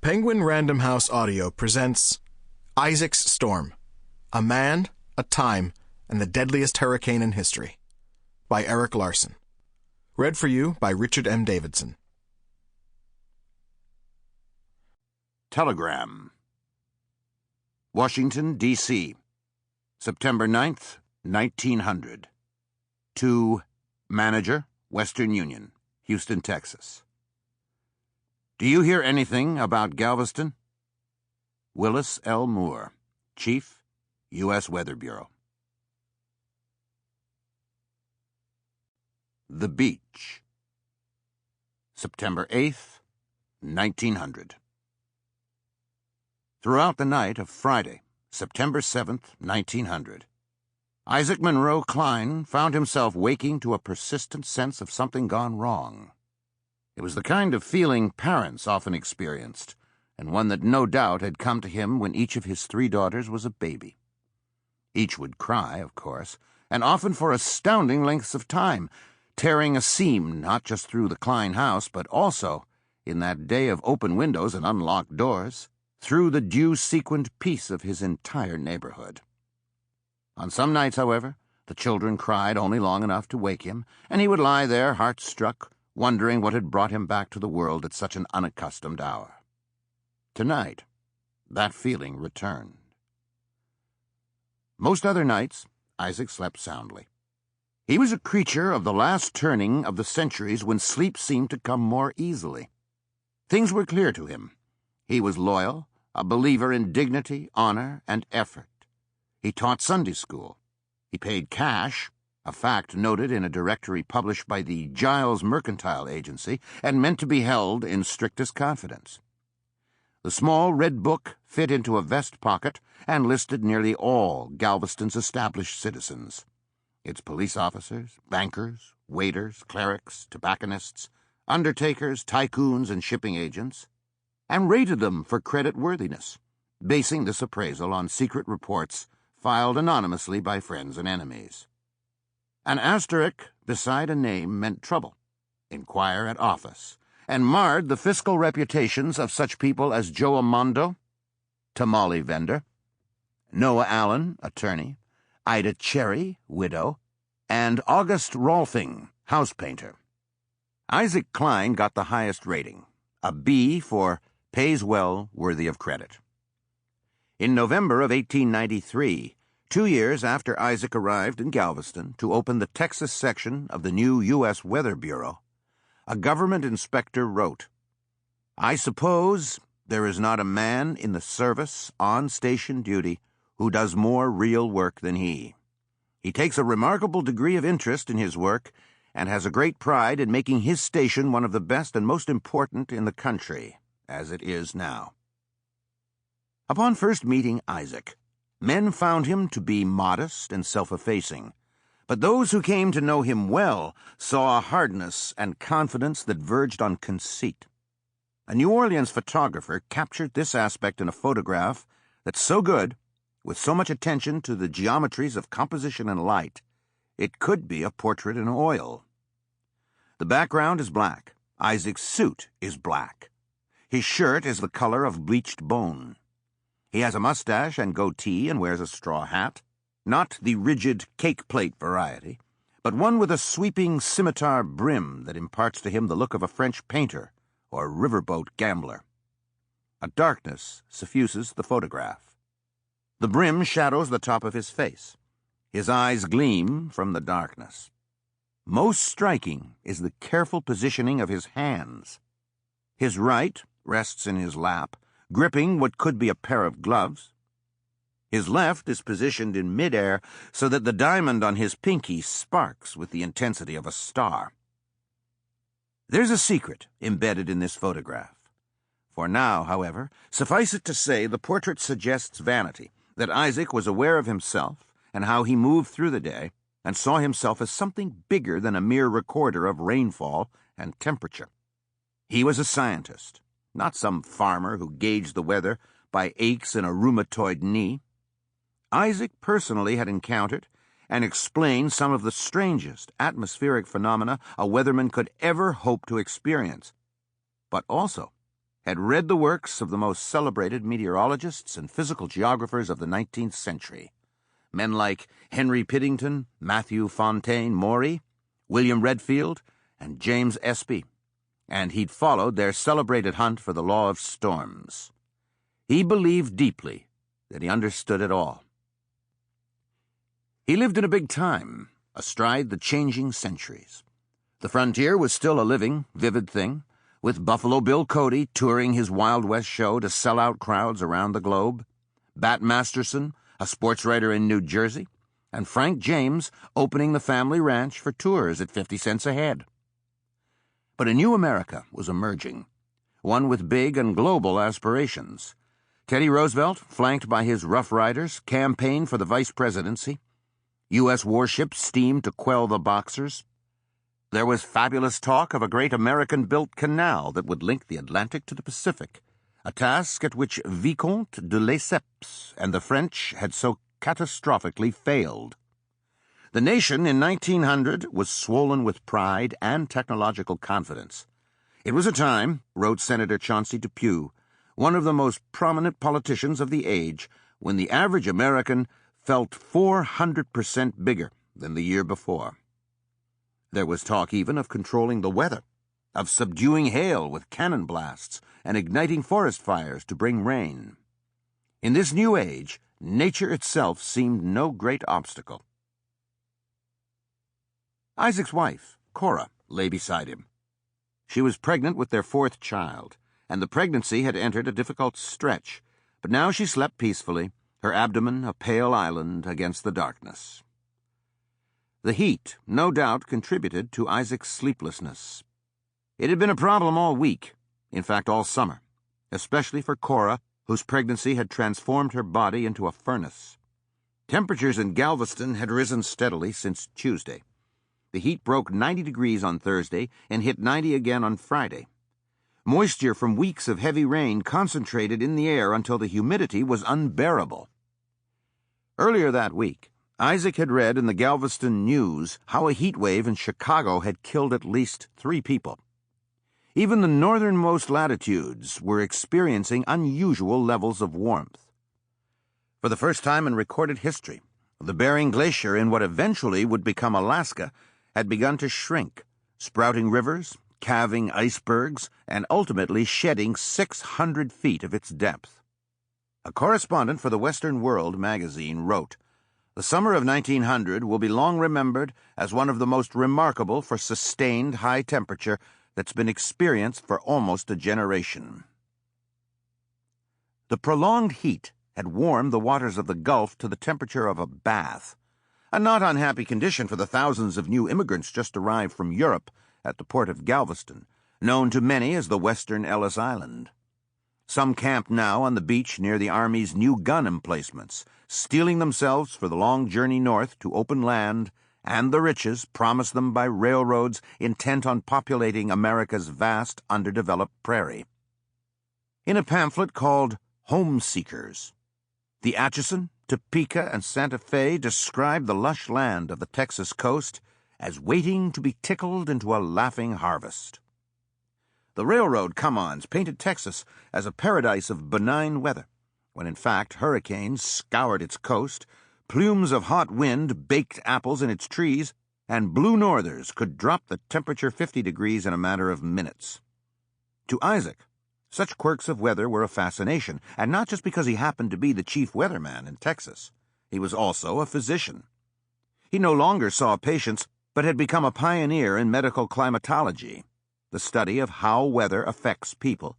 Penguin Random House Audio presents Isaac's Storm, A Man, a Time, and the Deadliest Hurricane in History by Erik Larson. Read for you by Richard M. Davidson. Telegram. Washington, D.C., September 9th, 1900. To Manager, Western Union, Houston, Texas. Do you hear anything about Galveston? Willis L. Moore, Chief, U.S. Weather Bureau. The Beach. September 8th, 1900. Throughout the night of Friday, September 7th, 1900, Isaac Monroe Cline found himself waking to a persistent sense of something gone wrong. It was the kind of feeling parents often experienced, and one that no doubt had come to him when each of his 3 daughters was a baby. Each would cry, of course, and often for astounding lengths of time, tearing a seam not just through the Cline house, but also, in that day of open windows and unlocked doors, through the dew-sequined peace of his entire neighborhood. On some nights, however, the children cried only long enough to wake him, and he would lie there, heart-struck, wondering what had brought him back to the world at such an unaccustomed hour. Tonight, that feeling returned. Most other nights, Isaac slept soundly. He was a creature of the last turning of the centuries when sleep seemed to come more easily. Things were clear to him. He was loyal, a believer in dignity, honor, and effort. He taught Sunday school. He paid cash, a fact noted in a directory published by the Giles Mercantile Agency and meant to be held in strictest confidence. The small red book fit into a vest pocket and listed nearly all Galveston's established citizens, its police officers, bankers, waiters, clerics, tobacconists, undertakers, tycoons, and shipping agents, and rated them for creditworthiness, basing this appraisal on secret reports filed anonymously by friends and enemies. An asterisk beside a name meant trouble, inquire at office, and marred the fiscal reputations of such people as Joe Amondo, tamale vendor, Noah Allen, attorney, Ida Cherry, widow, and August Rolfing, house painter. Isaac Cline got the highest rating, a B for pays well, worthy of credit. In November of 1893, 2 years after Isaac arrived in Galveston to open the Texas section of the new U.S. Weather Bureau, a government inspector wrote, "I suppose there is not a man in the service on station duty who does more real work than he. He takes a remarkable degree of interest in his work and has a great pride in making his station one of the best and most important in the country, as it is now." Upon first meeting Isaac, men found him to be modest and self-effacing, but those who came to know him well saw a hardness and confidence that verged on conceit. A New Orleans photographer captured this aspect in a photograph that's so good, with so much attention to the geometries of composition and light, it could be a portrait in oil. The background is black. Isaac's suit is black. His shirt is the color of bleached bone. He has a mustache and goatee and wears a straw hat, not the rigid cake plate variety, but one with a sweeping scimitar brim that imparts to him the look of a French painter or riverboat gambler. A darkness suffuses the photograph. The brim shadows the top of his face. His eyes gleam from the darkness. Most striking is the careful positioning of his hands. His right rests in his lap, gripping what could be a pair of gloves. His left is positioned in midair so that the diamond on his pinky sparks with the intensity of a star. There's a secret embedded in this photograph. For now, however, suffice it to say the portrait suggests vanity, that Isaac was aware of himself and how he moved through the day and saw himself as something bigger than a mere recorder of rainfall and temperature. He was a scientist, not some farmer who gauged the weather by aches in a rheumatoid knee. Isaac personally had encountered and explained some of the strangest atmospheric phenomena a weatherman could ever hope to experience, but also had read the works of the most celebrated meteorologists and physical geographers of the 19th century, men like Henry Piddington, Matthew Fontaine Maury, William Redfield, and James Espy, and he'd followed their celebrated hunt for the law of storms. He believed deeply that he understood it all. He lived in a big time, astride the changing centuries. The frontier was still a living, vivid thing, with Buffalo Bill Cody touring his Wild West show to sell out crowds around the globe, Bat Masterson, a sports writer in New Jersey, and Frank James opening the family ranch for tours at 50 cents a head. But a new America was emerging, one with big and global aspirations. Teddy Roosevelt, flanked by his Rough Riders, campaigned for the vice presidency. U.S. warships steamed to quell the Boxers. There was fabulous talk of a great American-built canal that would link the Atlantic to the Pacific, a task at which Vicomte de Lesseps and the French had so catastrophically failed. The nation in 1900 was swollen with pride and technological confidence. It was a time, wrote Senator Chauncey Depew, one of the most prominent politicians of the age, when the average American felt 400% bigger than the year before. There was talk even of controlling the weather, of subduing hail with cannon blasts and igniting forest fires to bring rain. In this new age, nature itself seemed no great obstacle. Isaac's wife, Cora, lay beside him. She was pregnant with their 4th child, and the pregnancy had entered a difficult stretch, but now she slept peacefully, her abdomen a pale island against the darkness. The heat, no doubt, contributed to Isaac's sleeplessness. It had been a problem all week, in fact all summer, especially for Cora, whose pregnancy had transformed her body into a furnace. Temperatures in Galveston had risen steadily since Tuesday. The heat broke 90 degrees on Thursday and hit 90 again on Friday. Moisture from weeks of heavy rain concentrated in the air until the humidity was unbearable. Earlier that week, Isaac had read in the Galveston News how a heat wave in Chicago had killed at least 3 people. Even the northernmost latitudes were experiencing unusual levels of warmth. For the first time in recorded history, the Bering Glacier in what eventually would become Alaska had begun to shrink, sprouting rivers, calving icebergs, and ultimately shedding 600 feet of its depth. A correspondent for the Western World magazine wrote, "The summer of 1900 will be long remembered as one of the most remarkable for sustained high temperature that's been experienced for almost a generation." The prolonged heat had warmed the waters of the Gulf to the temperature of a bath, a not unhappy condition for the thousands of new immigrants just arrived from Europe at the port of Galveston, known to many as the Western Ellis Island. Some camped now on the beach near the Army's new gun emplacements, steeling themselves for the long journey north to open land and the riches promised them by railroads intent on populating America's vast, underdeveloped prairie. In a pamphlet called Home Seekers, the Atchison, Topeka, and Santa Fe described the lush land of the Texas coast as waiting to be tickled into a laughing harvest. The railroad come-ons painted Texas as a paradise of benign weather, when in fact hurricanes scoured its coast, plumes of hot wind baked apples in its trees, and blue northers could drop the temperature 50 degrees in a matter of minutes. To Isaac, such quirks of weather were a fascination, and not just because he happened to be the chief weatherman in Texas. He was also a physician. He no longer saw patients, but had become a pioneer in medical climatology, the study of how weather affects people,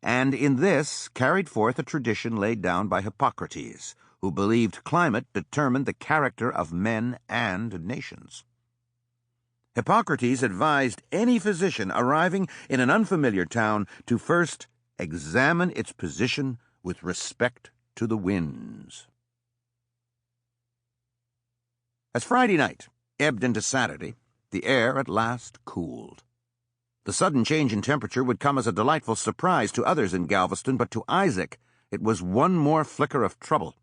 and in this carried forth a tradition laid down by Hippocrates, who believed climate determined the character of men and nations. Hippocrates advised any physician arriving in an unfamiliar town to first examine its position with respect to the winds. As Friday night ebbed into Saturday, the air at last cooled. The sudden change in temperature would come as a delightful surprise to others in Galveston, but to Isaac it was one more flicker of trouble.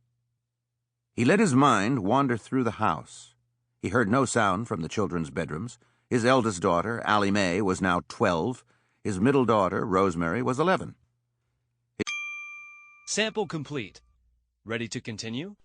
He let his mind wander through the house. He heard no sound from the children's bedrooms. His eldest daughter, Allie Mae, was now 12. His middle daughter, Rosemary, was 11. Sample complete. Ready to continue?